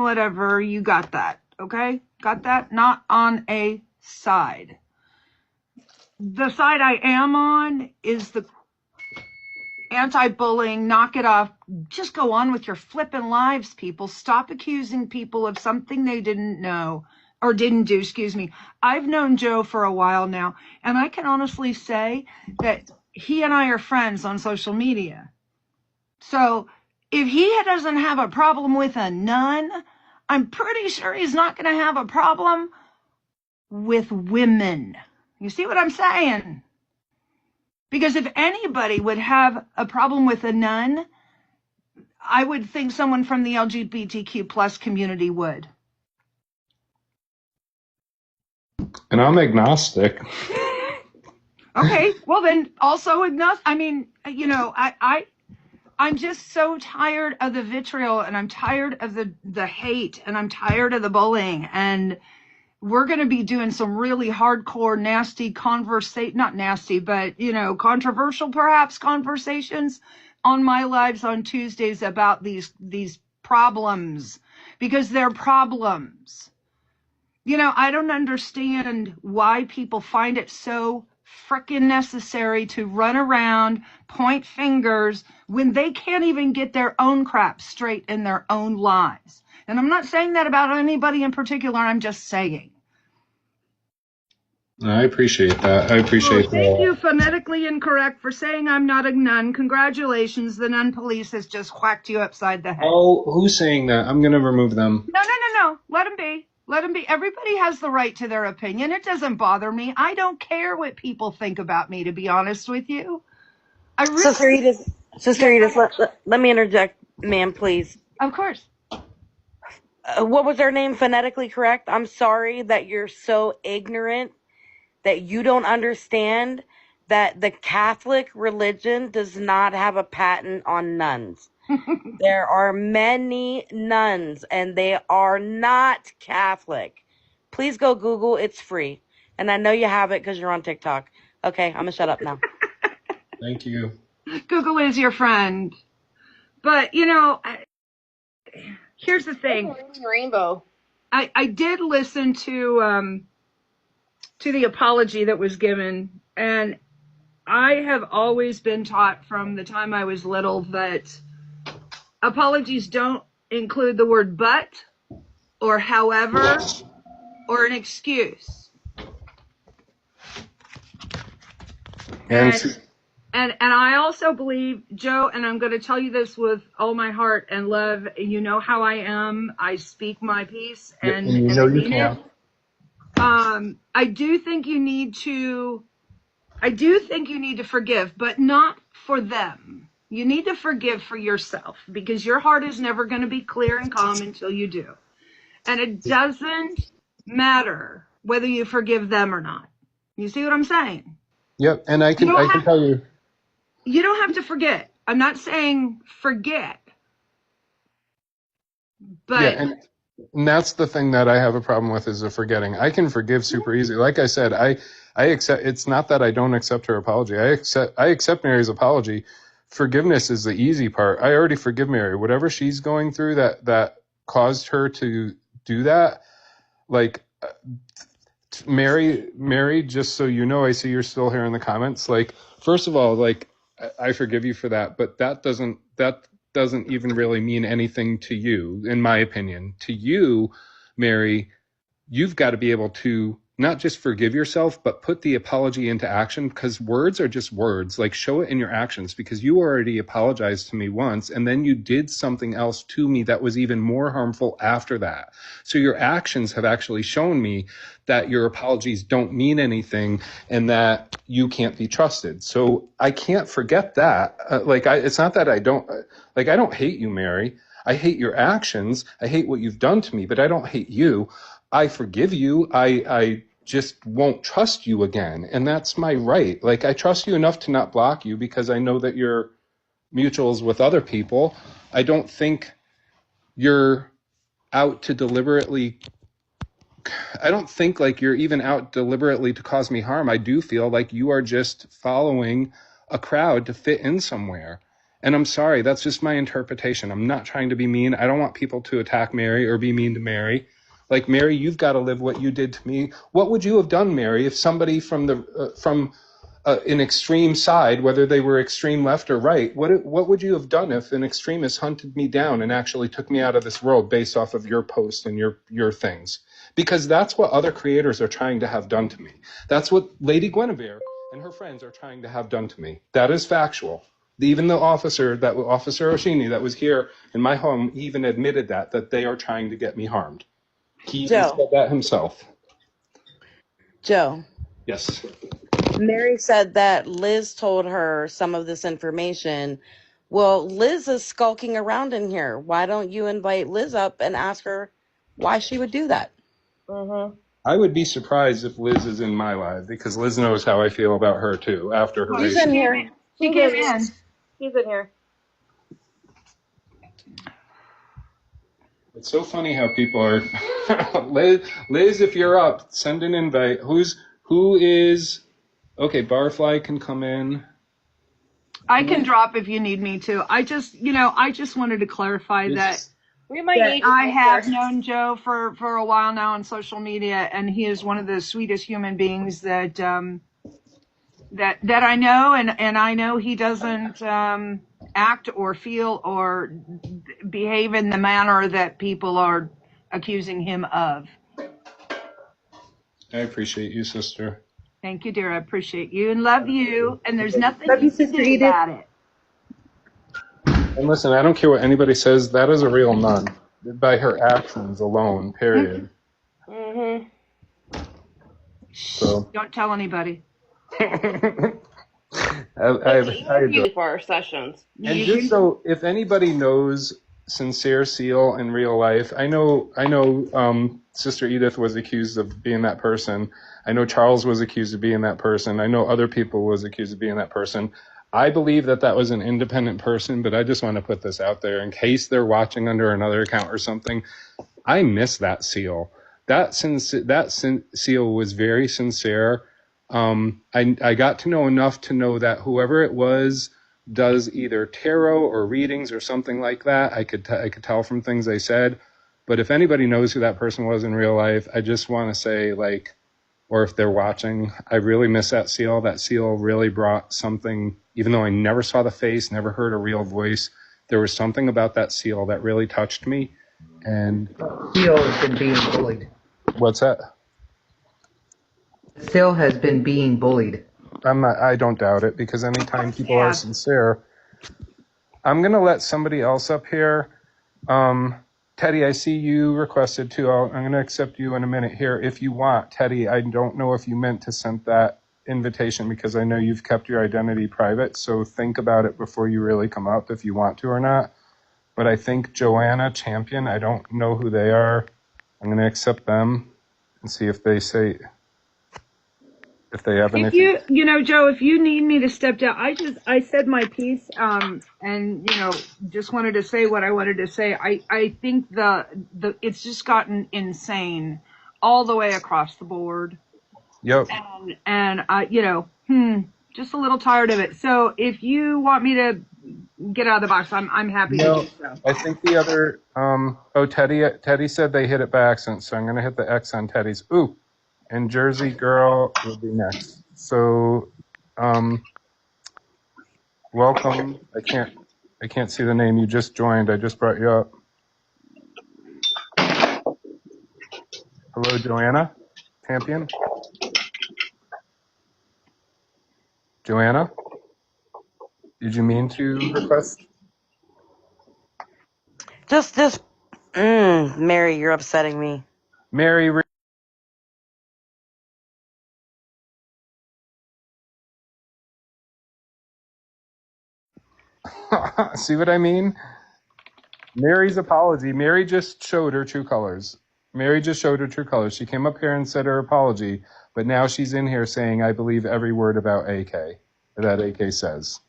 whatever, you got that, okay? Got that? Not on a side. The side I am on is the anti-bullying, knock it off, just go on with your flipping lives, people. Stop accusing people of something they didn't know or didn't do, excuse me. I've known Joe for a while now, and I can honestly say that he and I are friends on social media. So if he doesn't have a problem with a nun, I'm pretty sure he's not going to have a problem with women. You see what I'm saying? Because if anybody would have a problem with a nun, I would think someone from the LGBTQ plus community would. And I'm agnostic. Okay, well then also agnostic. I mean, you know, I'm just so tired of the vitriol, and I'm tired of the hate, and I'm tired of the bullying, and we're going to be doing some really hardcore, nasty not nasty, but, you know, controversial perhaps conversations on my lives on Tuesdays about these problems, because they're problems. You know, I don't understand why people find it so frickin' necessary to run around, point fingers, when they can't even get their own crap straight in their own lives. And I'm not saying that about anybody in particular, I'm just saying. I appreciate that. I appreciate that. Thank you, phonetically incorrect, for saying I'm not a nun. Congratulations, the nun police has just whacked you upside the head. Oh, who's saying that? I'm going to remove them. No. Let them be. Let them be. Everybody has the right to their opinion. It doesn't bother me. I don't care what people think about me, to be honest with you. Sister Edith, let me interject, ma'am, please. Of course. What was her name? Phonetically correct? I'm sorry that you're so ignorant that you don't understand that the Catholic religion does not have a patent on nuns. There are many nuns, and they are not Catholic. Please go Google. It's free. And I know you have it because you're on TikTok. Okay, I'm going to shut up now. Thank you. Google is your friend. But, you know, here's the thing. Rainbow. I did listen to the apology that was given, and I have always been taught from the time I was little that apologies don't include the word but or however or an excuse. And I also believe, Joe, and I'm going to tell you this with all my heart and love, you know how I am. I speak my piece, and you know you can. I do think you need to forgive, but not for them. You need to forgive for yourself, because your heart is never going to be clear and calm until you do. And it doesn't matter whether you forgive them or not. You see what I'm saying? Yep, and I can tell you. You don't have to forget. I'm not saying forget. But yeah, and that's the thing that I have a problem with, is the forgetting. I can forgive super easy. Like I said, I accept. It's not that I don't accept her apology. I accept Mary's apology. Forgiveness is the easy part. I already forgive Mary. Whatever she's going through that caused her to do that, like Mary, just so you know, I see you're still here in the comments. Like, first of all, like, I forgive you for that, but that doesn't even really mean anything to you, in my opinion. To you, Mary, you've got to be able to not just forgive yourself, but put the apology into action, because words are just words. Like, show it in your actions, because you already apologized to me once, and then you did something else to me that was even more harmful after that. So your actions have actually shown me that your apologies don't mean anything and that you can't be trusted. So I can't forget that. It's not that I don't hate you, Mary. I hate your actions. I hate what you've done to me, but I don't hate you. I forgive you. I just won't trust you again. And that's my right. Like, I trust you enough to not block you because I know that you're mutuals with other people. I don't think you're out to deliberately, I don't think like you're even out deliberately to cause me harm. I do feel like you are just following a crowd to fit in somewhere. And I'm sorry, that's just my interpretation. I'm not trying to be mean. I don't want people to attack Mary or be mean to Mary. Like, Mary, you've got to live what you did to me. What would you have done, Mary, if somebody from an extreme side, whether they were extreme left or right, what would you have done if an extremist hunted me down and actually took me out of this world based off of your post and your things? Because that's what other creators are trying to have done to me. That's what Lady Guinevere and her friends are trying to have done to me. That is factual. Even the Officer Oshini that was here in my home even admitted that they are trying to get me harmed. He even Joe. said that himself. Joe. Yes. Mary said that Liz told her some of this information. Well, Liz is skulking around in here. Why don't you invite Liz up and ask her why she would do that? Mm-hmm. I would be surprised if Liz is in my live, because Liz knows how I feel about her too after her She's race. in here. She came in. He's in here. It's so funny how people are. Liz, if you're up, send an invite. Who is? Okay, Barfly can come in. I can drop if you need me to. I just wanted to clarify that We might need I you have first. known Joe for a while now on social media, and he is one of the sweetest human beings that I know, and I know he doesn't act or feel or behave in the manner that people are accusing him of. I appreciate you, sister. Thank you, dear. I appreciate you and love you, and there's nothing Love you you, can Sister do Edith. about it. And listen, I don't care what anybody says. That is a real nun by her actions alone. Period. Mm-hmm. So Don't tell anybody. I You for our sessions. And just so, if anybody knows Sincere Seal in real life, I know Sister Edith was accused of being that person. I know Charles was accused of being that person. I know other people was accused of being that person. I believe that was an independent person, but I just want to put this out there in case they're watching under another account or something. I miss that Seal. That Seal was very sincere. I got to know enough to know that whoever it was does either tarot or readings or something like that. I could tell from things they said. But if anybody knows who that person was in real life, I just want to say, like, or if they're watching, I really miss that Seal. That Seal really brought something, even though I never saw the face, never heard a real voice, there was something about that Seal that really touched me. And Seal has been being bullied. What's that? Seal has been being bullied. I don't doubt it, because anytime people are sincere. I'm going to let somebody else up here. Teddy, I see you requested to. I'm going to accept you in a minute here if you want. Teddy, I don't know if you meant to send that invitation, because I know you've kept your identity private, so think about it before you really come up if you want to or not. But I think Joanna Champion, I don't know who they are. I'm going to accept them and see if they say... If they have anything. If Joe, if you need me to step down, I said my piece, and just wanted to say what I wanted to say. I think it's just gotten insane all the way across the board. Yep. And I, just a little tired of it. So if you want me to get out of the box, I'm happy to do so. I think the other, Teddy said they hit it by accident, so I'm going to hit the X on Teddy's. Ooh. And Jersey Girl will be next. So, welcome. I can't see the name. You just joined. I just brought you up. Hello, Joanna, Champion. Joanna, did you mean to request? Mary, you're upsetting me. Mary. See what I mean? Mary's apology. Mary just showed her true colors. She came up here and said her apology, but now she's in here saying, I believe every word about AK that AK says.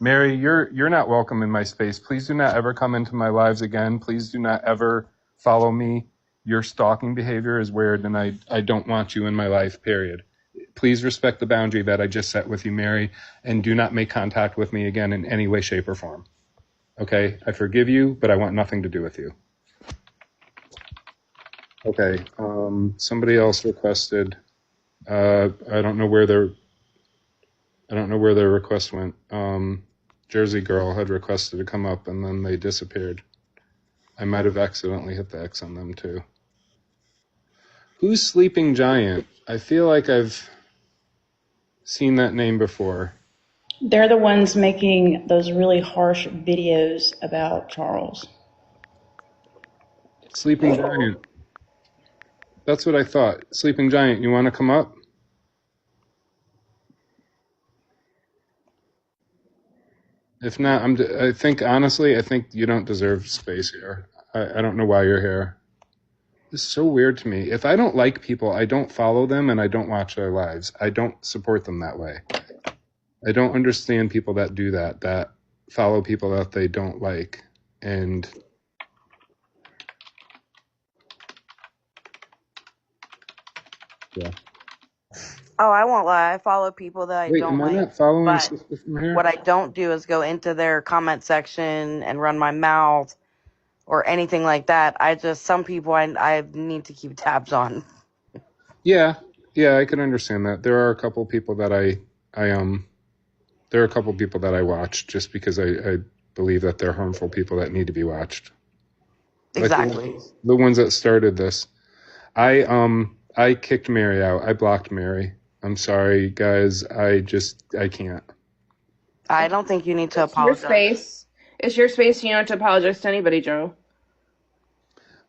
Mary, you're not welcome in my space. Please do not ever come into my lives again. Please do not ever follow me. Your stalking behavior is weird, and I don't want you in my life, period. please respect the boundary that I just set with you, Mary, and do not make contact with me again in any way, shape, or form. Okay? I forgive you, but I want nothing to do with you. Okay. Somebody else requested. I don't know where their request went. Jersey Girl had requested to come up, and then they disappeared. I might have accidentally hit the X on them too. Who's Sleeping Giant? I feel like I've seen that name before. They're the ones making those really harsh videos about Charles. Sleeping Giant. That's what I thought. Sleeping Giant, you want to come up? If not, I think you don't deserve space here. I don't know why you're here. It's so weird to me. If I don't like people, I don't follow them and I don't watch their lives. I don't support them that way. I don't understand people that do that follow people that they don't like. And yeah. Oh, I won't lie. I follow people that I Wait, don't am I like. not following But Sister from here? what I don't do is go into their comment section and run my mouth or anything like that. Some people I need to keep tabs on. Yeah, I can understand that. There are a couple people that there are a couple people that I watch just because I believe that they're harmful people that need to be watched. Exactly. Like the ones that started this. I kicked Mary out. I blocked Mary. I'm sorry, guys. I can't. I don't think you need to Your apologize. space. It's your space. You don't have to apologize to anybody, Joe.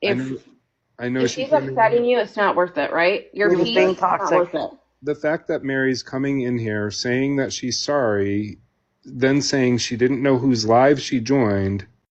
I know If she's upsetting you, it's not worth it, right? Your You're peace being is not toxic. worth it. the fact that Mary's coming in here saying that she's sorry, then saying she didn't know whose live she joined,